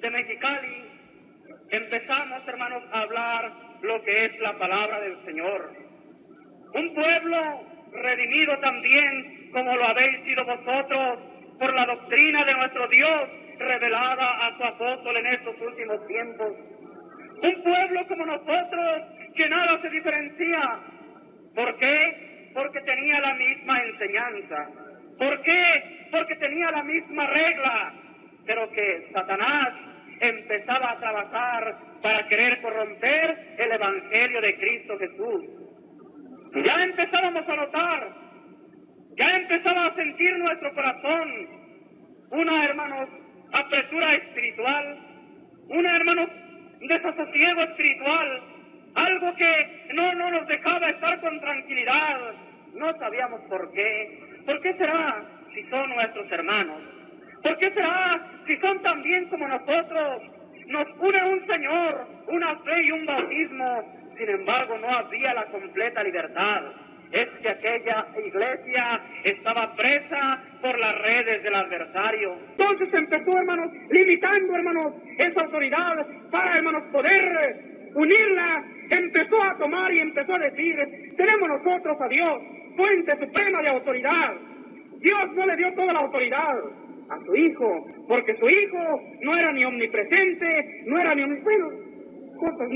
de Mexicali, empezamos, hermanos, a hablar lo que es la palabra del Señor. Un pueblo redimido también, como lo habéis sido vosotros, por la doctrina de nuestro Dios, revelada a su apóstol en estos últimos tiempos. Un pueblo como nosotros, que nada se diferencia. ¿Por qué? Porque tenía la misma enseñanza. ¿Por qué? Porque tenía la misma regla, pero que Satanás empezaba a trabajar para querer corromper el Evangelio de Cristo Jesús. Ya empezábamos a notar, ya empezaba a sentir nuestro corazón una, hermanos, apresura espiritual, una, hermanos, desasosiego espiritual, algo que no nos dejaba estar con tranquilidad. No sabíamos por qué. ¿Por qué será si son nuestros hermanos? ¿Por qué será si son también como nosotros? Nos une un Señor, una fe y un bautismo. Sin embargo, no había la completa libertad. Es que aquella iglesia estaba presa por las redes del adversario. Entonces empezó, hermanos, limitando, hermanos, esa autoridad para, hermanos, poder unirla. Empezó a tomar y empezó a decir: tenemos nosotros a Dios, fuente suprema de autoridad. Dios no le dio toda la autoridad a su Hijo, porque su Hijo no era ni omnipresente, no era ni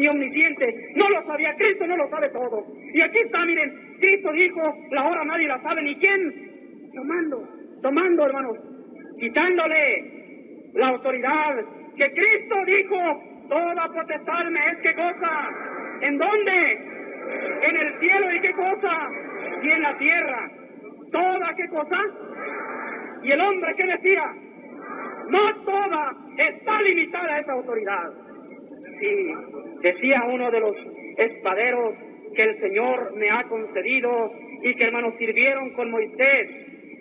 omnisciente, no lo sabía. Cristo no lo sabe todo. Y aquí está, miren, Cristo dijo: la hora nadie la sabe, ni quién. Tomando, hermanos, quitándole la autoridad que Cristo dijo: toda potestad me es, ¿qué cosa? ¿En dónde? En el cielo, ¿y qué cosa? Y en la tierra. ¿Toda qué cosa? Y el hombre, ¿qué decía? No toda, está limitada a esa autoridad. Sí, decía uno de los espaderos que el Señor me ha concedido y que, hermanos, sirvieron con Moisés,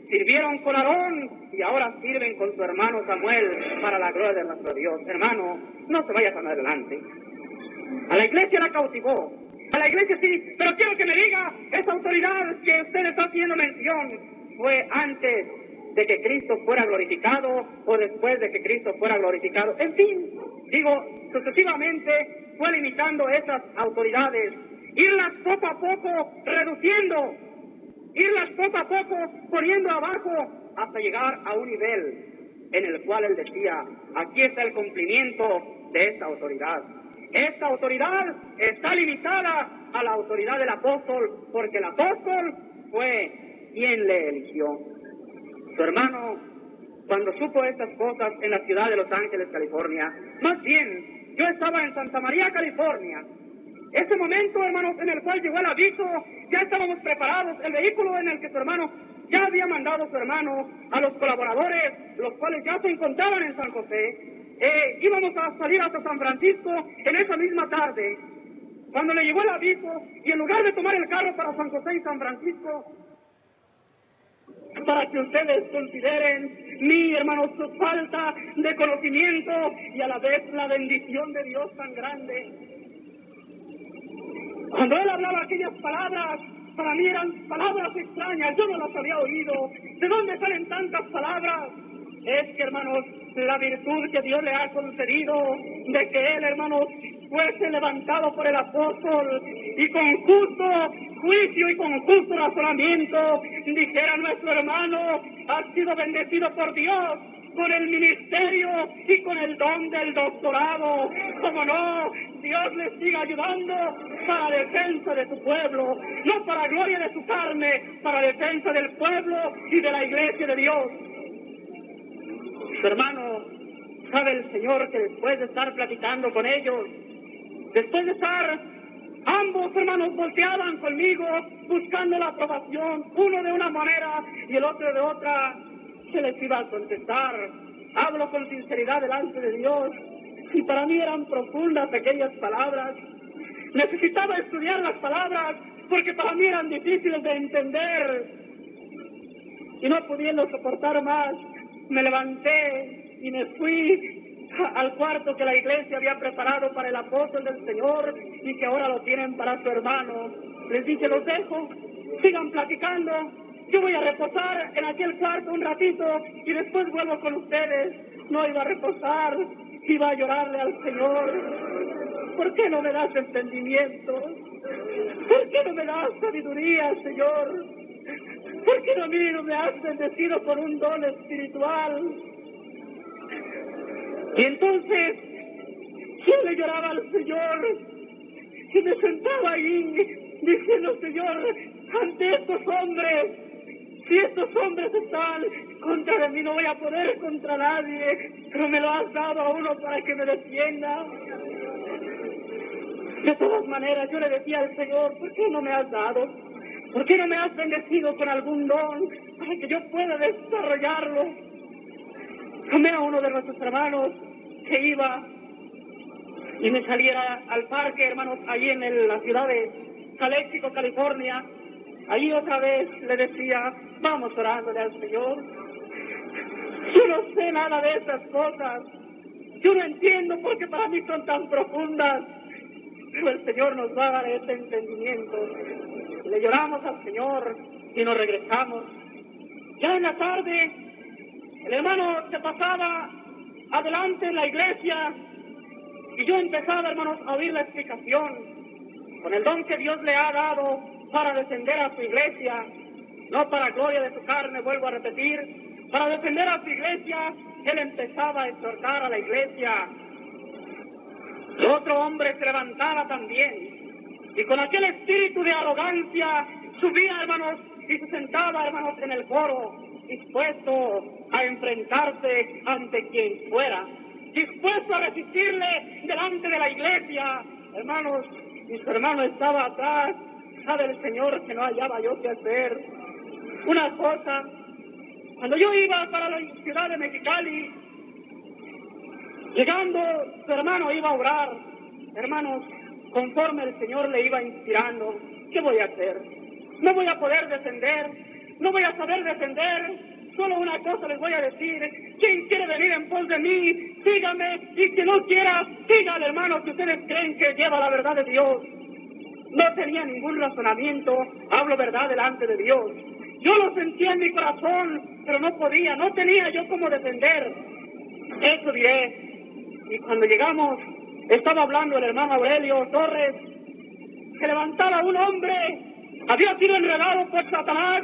sirvieron con Aarón y ahora sirven con su hermano Samuel para la gloria de nuestro Dios. Hermano, no se vaya tan adelante. A la iglesia la cautivó, a la iglesia sí, pero quiero que me diga, esa autoridad que usted está haciendo mención, ¿fue antes de que Cristo fuera glorificado o después de que Cristo fuera glorificado? En fin, digo, sucesivamente fue limitando esas autoridades, irlas poco a poco reduciendo, irlas poco a poco poniendo abajo, hasta llegar a un nivel en el cual él decía: aquí está el cumplimiento de esta autoridad. Esta autoridad está limitada a la autoridad del apóstol, porque el apóstol fue quien le eligió. Su hermano, cuando supo estas cosas en la ciudad de Los Ángeles, California, más bien, yo estaba en Santa María, California. Ese momento, hermanos, en el cual llegó el aviso, ya estábamos preparados. El vehículo en el que su hermano ya había mandado su hermano a los colaboradores, los cuales ya se encontraban en San José. Íbamos a salir hasta San Francisco en esa misma tarde. Cuando le llegó el aviso, y en lugar de tomar el carro para San José y San Francisco, para que ustedes consideren, mi hermano, su falta de conocimiento y a la vez la bendición de Dios tan grande. Cuando él hablaba aquellas palabras, para mí eran palabras extrañas, yo no las había oído. ¿De dónde salen tantas palabras? Es que, hermanos, la virtud que Dios le ha concedido de que él, hermanos, fuese levantado por el apóstol y con justo juicio y con justo razonamiento dijera: nuestro hermano ha sido bendecido por Dios con el ministerio y con el don del doctorado. Como no, Dios les siga ayudando para defensa de su pueblo, no para gloria de su carne, para defensa del pueblo y de la iglesia de Dios. Su hermano, sabe el Señor que después de estar platicando con ellos, después de estar, ambos hermanos volteaban conmigo buscando la aprobación, uno de una manera y el otro de otra. Se les iba a contestar: hablo con sinceridad delante de Dios, y para mí eran profundas aquellas palabras. Necesitaba estudiar las palabras porque para mí eran difíciles de entender, y no pudiendo soportar más, me levanté y me fui al cuarto que la iglesia había preparado para el apóstol del Señor y que ahora lo tienen para su hermano. Les dije: los dejo, sigan platicando, yo voy a reposar en aquel cuarto un ratito y después vuelvo con ustedes. No iba a reposar, iba a llorarle al Señor. ¿Por qué no me das entendimiento? ¿Por qué no me das sabiduría, Señor? ¿Por qué no me has bendecido con un don espiritual? Y entonces yo le lloraba al Señor y me sentaba ahí diciendo, Señor, ante estos hombres, si estos hombres están contra de mí, no voy a poder contra nadie, pero me lo has dado a uno para que me defienda. De todas maneras, yo le decía al Señor, ¿por qué no me has dado? ¿Por qué no me has bendecido con algún don para que yo pueda desarrollarlo? Tomé a uno de nuestros hermanos que iba y me saliera al parque, hermanos, ahí en la ciudad de Calexico, California. Ahí otra vez le decía, vamos orándole al Señor. Yo no sé nada de esas cosas. Yo no entiendo por qué para mí son tan profundas. Pero el Señor nos va a dar ese entendimiento. Le lloramos al Señor y nos regresamos. Ya en la tarde, el hermano se pasaba adelante en la iglesia y yo empezaba, hermanos, a oír la explicación. Con el don que Dios le ha dado para defender a su iglesia, no para gloria de su carne, vuelvo a repetir, para defender a su iglesia, él empezaba a exhortar a la iglesia. Y otro hombre se levantaba también, y con aquel espíritu de arrogancia subía, hermanos, y se sentaba, hermanos, en el foro, dispuesto a enfrentarse ante quien fuera, dispuesto a resistirle delante de la iglesia. Hermanos, mi hermano estaba atrás, sabe el Señor que no hallaba yo qué hacer. Una cosa, cuando yo iba para la ciudad de Mexicali, llegando, su hermano iba a orar. Hermanos, conforme el Señor le iba inspirando, ¿qué voy a hacer? No voy a poder defender, no voy a saber defender. Solo una cosa les voy a decir: quien quiere venir en pos de mí, sígame, y quien no quiera, sígale, hermanos, si ustedes creen que lleva la verdad de Dios. No tenía ningún razonamiento, hablo verdad delante de Dios. Yo lo sentía en mi corazón, pero no podía, no tenía yo cómo defender. Eso diré. Y cuando llegamos, estaba hablando el hermano Aurelio Torres, se levantaba un hombre, había sido enredado por Satanás,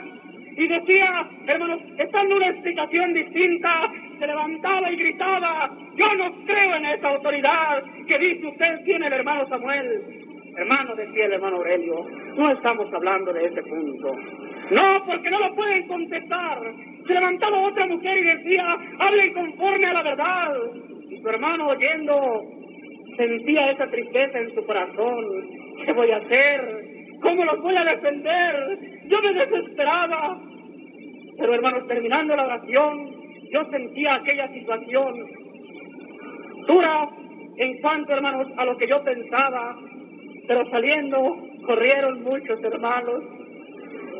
y decía, hermanos, está en una explicación distinta, se levantaba y gritaba, yo no creo en esa autoridad que dice usted tiene el hermano Samuel. Hermano, decía el hermano Aurelio, no estamos hablando de ese punto. No, porque no lo pueden contestar. Se levantaba otra mujer y decía, hablen conforme a la verdad. Y su hermano, oyendo, sentía esa tristeza en su corazón. ¿Qué voy a hacer? ¿Cómo los voy a defender? Yo me desesperaba. Pero, hermanos, terminando la oración, yo sentía aquella situación dura en cuanto, hermanos, a lo que yo pensaba. Pero saliendo, corrieron muchos hermanos.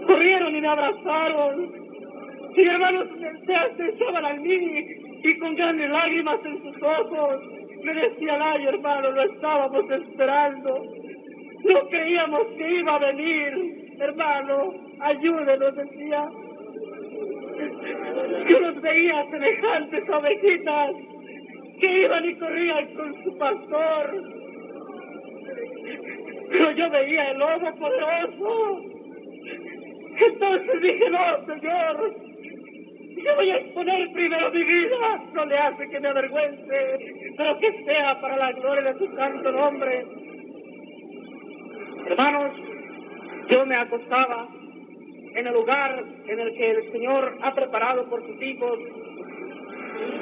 Corrieron y me abrazaron. Y, hermanos, se acercaban a mí y con grandes lágrimas en sus ojos me decían, ay, hermano, lo estábamos esperando. No creíamos que iba a venir. Hermano, ayúdenos, decía. Yo los veía semejantes ovejitas que iban y corrían con su pastor. Pero yo veía el lobo poderoso. Entonces dije, no, Señor, yo voy a exponer primero mi vida. No le hace que me avergüence, pero que sea para la gloria de su santo nombre. Hermanos, yo me acostaba en el lugar en el que el Señor ha preparado por sus hijos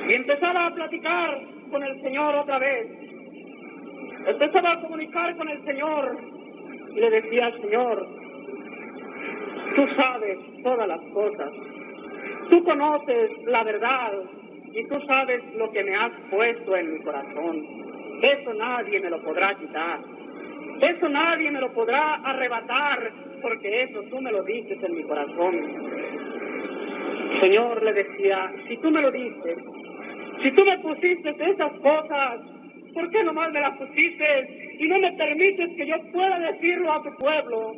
y empezaba a platicar con el Señor otra vez. Empezaba a comunicar con el Señor y le decía al Señor, tú sabes todas las cosas, tú conoces la verdad y tú sabes lo que me has puesto en mi corazón. Eso nadie me lo podrá quitar. Eso nadie me lo podrá arrebatar, porque eso tú me lo dices en mi corazón. Señor, le decía, si tú me lo dices, si tú me pusiste esas cosas, ¿por qué nomás me las pusiste y no me permites que yo pueda decirlo a tu pueblo?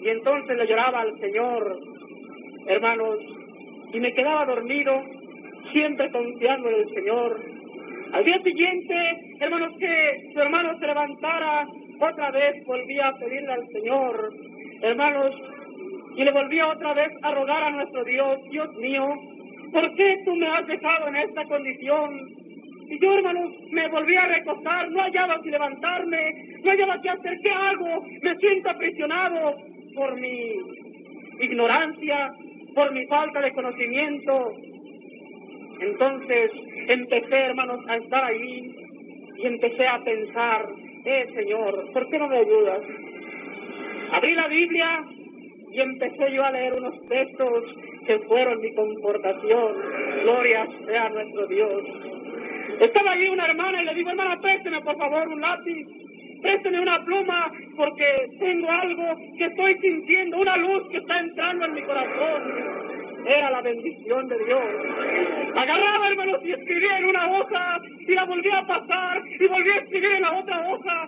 Y entonces le lloraba al Señor, hermanos, y me quedaba dormido, siempre confiando en el Señor. Al día siguiente, hermanos, que su hermano se levantara, otra vez volvía a pedirle al Señor, hermanos, y le volvía otra vez a rogar a nuestro Dios: Dios mío, ¿por qué tú me has dejado en esta condición? Y yo, hermanos, me volví a recostar, no hallaba si levantarme, no hallaba qué hacer, ¿qué hago? Me siento aprisionado por mi ignorancia, por mi falta de conocimiento. Entonces empecé, hermanos, a estar ahí y empecé a pensar: Señor, ¿por qué no me ayudas? Abrí la Biblia y empecé yo a leer unos textos que fueron mi confortación. Gloria sea a nuestro Dios. Estaba allí una hermana y le digo: hermana, présteme por favor un lápiz, présteme una pluma, porque tengo algo que estoy sintiendo, una luz que está entrando en mi corazón. Era la bendición de Dios. Agarraba, hermanos, y escribía en una hoja, y la volvía a pasar, y volvía a escribir en la otra hoja.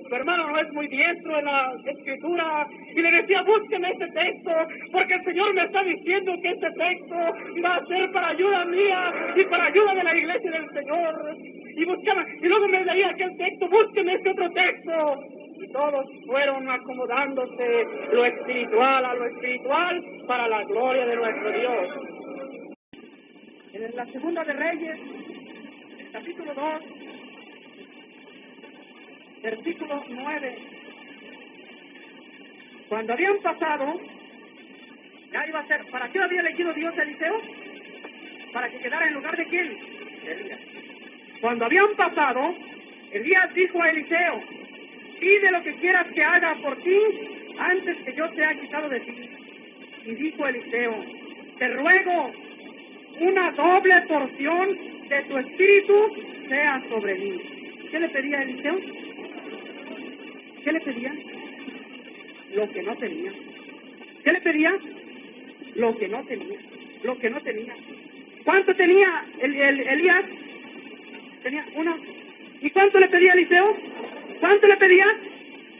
Su hermano no es muy diestro en la escritura, y le decía: búsqueme este texto, porque el Señor me está diciendo que este texto va a ser para ayuda mía y para ayuda de la iglesia del Señor. Y buscaba, y luego me leía aquel texto: búsqueme este otro texto. Y todos fueron acomodándose lo espiritual a lo espiritual para la gloria de nuestro Dios. En la Segunda de Reyes, el capítulo 2, versículo 9. Cuando habían pasado, ya iba a ser, ¿para qué había elegido Dios a Eliseo? Para que quedara en lugar de quién? Elías. Cuando habían pasado, Elías dijo a Eliseo: pide lo que quieras que haga por ti antes que yo te haya quitado de ti. Y dijo Eliseo: te ruego, una doble porción de tu espíritu sea sobre mí. ¿Qué le pedía Eliseo? ¿Qué le pedía? Lo que no tenía. ¿Qué le pedía? Lo que no tenía. Lo que no tenía. ¿Cuánto tenía Elías? Tenía una. ¿Y cuánto le pedía Eliseo? ¿Cuánto le pedía?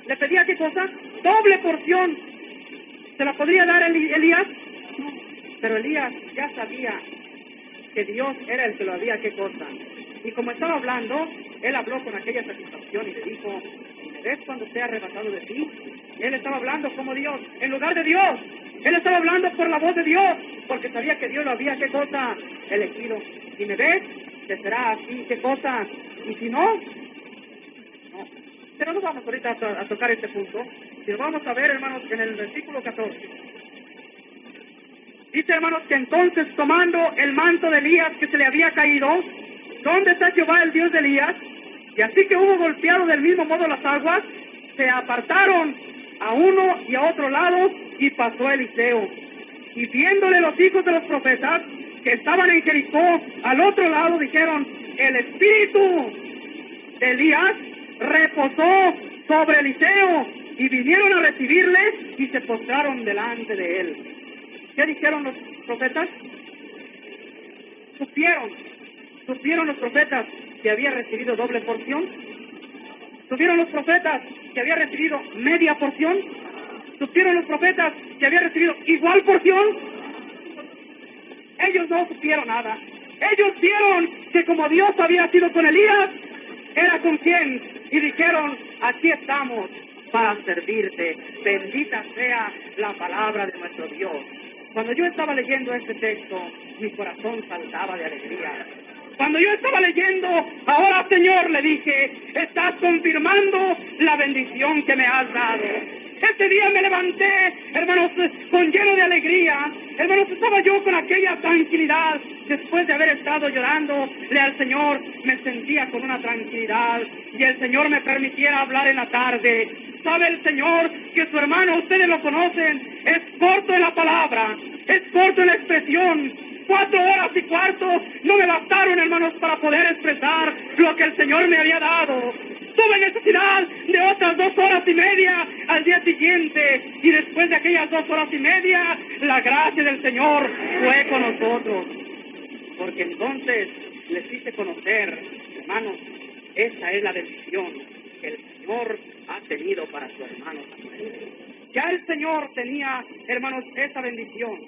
¿Le pedía qué cosa? Doble porción. ¿Se la podría dar Elías? No. Pero Elías ya sabía que Dios era el que lo había qué cosa. Y como estaba hablando, él habló con aquella satisfacción y le dijo: ¿me ves cuando sea arrebatado de ti? Él estaba hablando como Dios, en lugar de Dios. Él estaba hablando por la voz de Dios, porque sabía que Dios lo había qué cosa elegido. ¿Y me ves? Que será así, qué cosa. Y si no, no. Pero no vamos ahorita a tocar este punto. Si lo vamos a ver, hermanos, en el versículo 14. Dice, hermanos, que entonces, tomando el manto de Elías que se le había caído: ¿dónde está Jehová, el Dios de Elías? Y así que hubo golpeado del mismo modo las aguas, se apartaron a uno y a otro lado, y pasó Eliseo. Y viéndole los hijos de los profetas que estaban en Jericó al otro lado, dijeron: el espíritu de Elías reposó sobre Eliseo. Y vinieron a recibirle y se postraron delante de él. ¿Qué dijeron los profetas? Supieron los profetas que había recibido doble porción. Supieron los profetas que había recibido media porción. Supieron los profetas que había recibido igual porción. Ellos no supieron nada. Ellos vieron que como Dios había sido con Elías, era con quien, y dijeron: aquí estamos para servirte. Bendita sea la palabra de nuestro Dios. Cuando yo estaba leyendo este texto, mi corazón saltaba de alegría. Cuando yo estaba leyendo: ahora, Señor, le dije, estás confirmando la bendición que me has dado. Este día me levanté, hermanos, con lleno de alegría. Hermanos, estaba yo con aquella tranquilidad. Después de haber estado llorándole al Señor, me sentía con una tranquilidad. Y el Señor me permitiera hablar en la tarde. Sabe el Señor que su hermano, ustedes lo conocen, es corto en la palabra, es corto en la expresión. 4 horas y cuarto no me bastaron, hermanos, para poder expresar lo que el Señor me había dado. Tuve necesidad de otras 2 horas y media al día siguiente, y después de aquellas 2 horas y media, la gracia del Señor fue con nosotros. Porque entonces les hice conocer, hermanos, esa es la bendición que el Señor ha tenido para su hermano Samuel. Ya el Señor tenía, hermanos, esa bendición.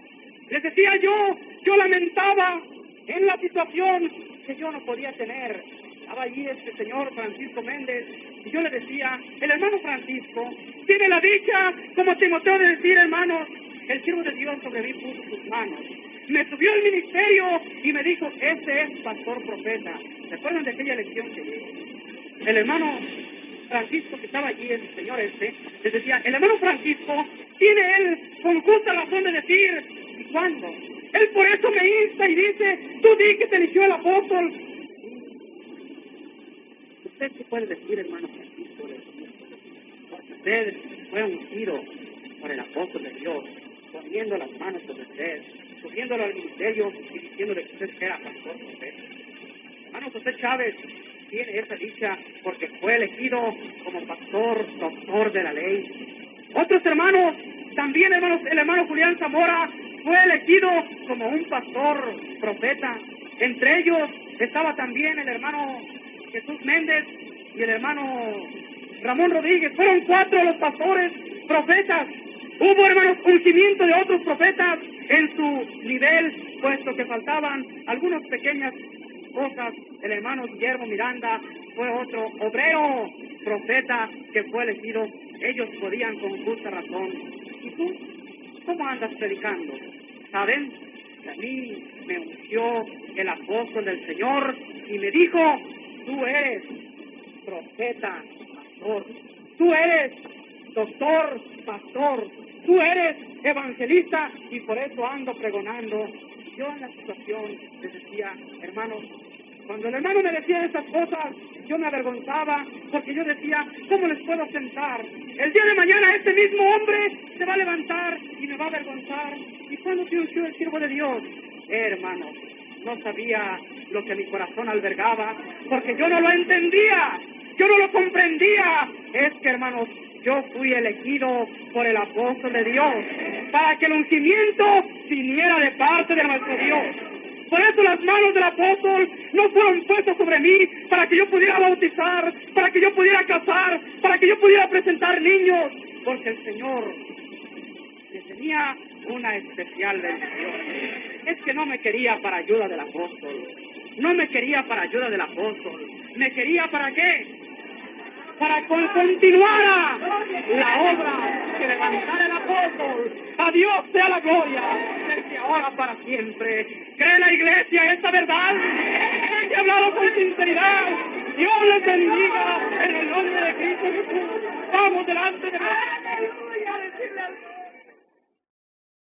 Les decía yo lamentaba en la situación que yo no podía tener. Estaba allí este señor Francisco Méndez, y yo le decía, el hermano Francisco tiene la dicha, como Timoteo, de decir, hermanos, el siervo de Dios sobre mí puso sus manos. Me subió al ministerio y me dijo, este es pastor profeta. ¿Se acuerdan de aquella lección que di? El hermano Francisco, que estaba allí, el señor les decía, el hermano Francisco tiene él con justa razón de decir, ¿y cuándo? Él por eso me insta y dice, tú di que te eligió el apóstol. ¿Usted qué puede decir, hermano Francisco? Porque usted fue ungido por el apóstol de Dios, poniendo las manos sobre usted, subiéndolo al ministerio y diciéndole que usted era pastor profeta. Hermano José Chávez tiene esa dicha porque fue elegido como pastor, doctor de la ley. Otros hermanos, también hermanos, el hermano Julián Zamora fue elegido como un pastor profeta. Entre ellos estaba también el hermano Jesús Méndez y el hermano Ramón Rodríguez. Fueron 4 los pastores profetas. Hubo, hermanos, ungimiento de otros profetas en su nivel, puesto que faltaban algunas pequeñas cosas. El hermano Guillermo Miranda fue otro obrero profeta que fue elegido. Ellos podían con justa razón. ¿Y tú? ¿Cómo andas predicando? ¿Saben? A mí me ungió el apóstol del Señor y me dijo, tú eres profeta, pastor. Tú eres doctor, pastor. Tú eres evangelista y por eso ando pregonando. Yo en la situación les decía, hermanos, cuando el hermano me decía estas cosas, yo me avergonzaba porque yo decía, ¿cómo les puedo sentar? El día de mañana este mismo hombre se va a levantar y me va a avergonzar. ¿Y cuándo te ungió el siervo de Dios? Hermanos, no sabía lo que mi corazón albergaba porque yo no lo entendía, yo no lo comprendía. Es que, hermanos, yo fui elegido por el apóstol de Dios para que el ungimiento viniera de parte de nuestro Dios. Por eso las manos del apóstol no fueron puestas sobre mí para que yo pudiera bautizar, para que yo pudiera casar, para que yo pudiera presentar niños, porque el Señor le tenía una especial bendición. Es que no me quería para ayuda del apóstol, no me quería para ayuda del apóstol, me quería para qué, para que continuara la obra que levantara el apóstol. A Dios sea la gloria, desde ahora para siempre. ¿Cree la iglesia esta verdad? ¿Cree que he hablado con sinceridad? Dios les bendiga en el nombre de Cristo Jesús. Vamos delante de Dios.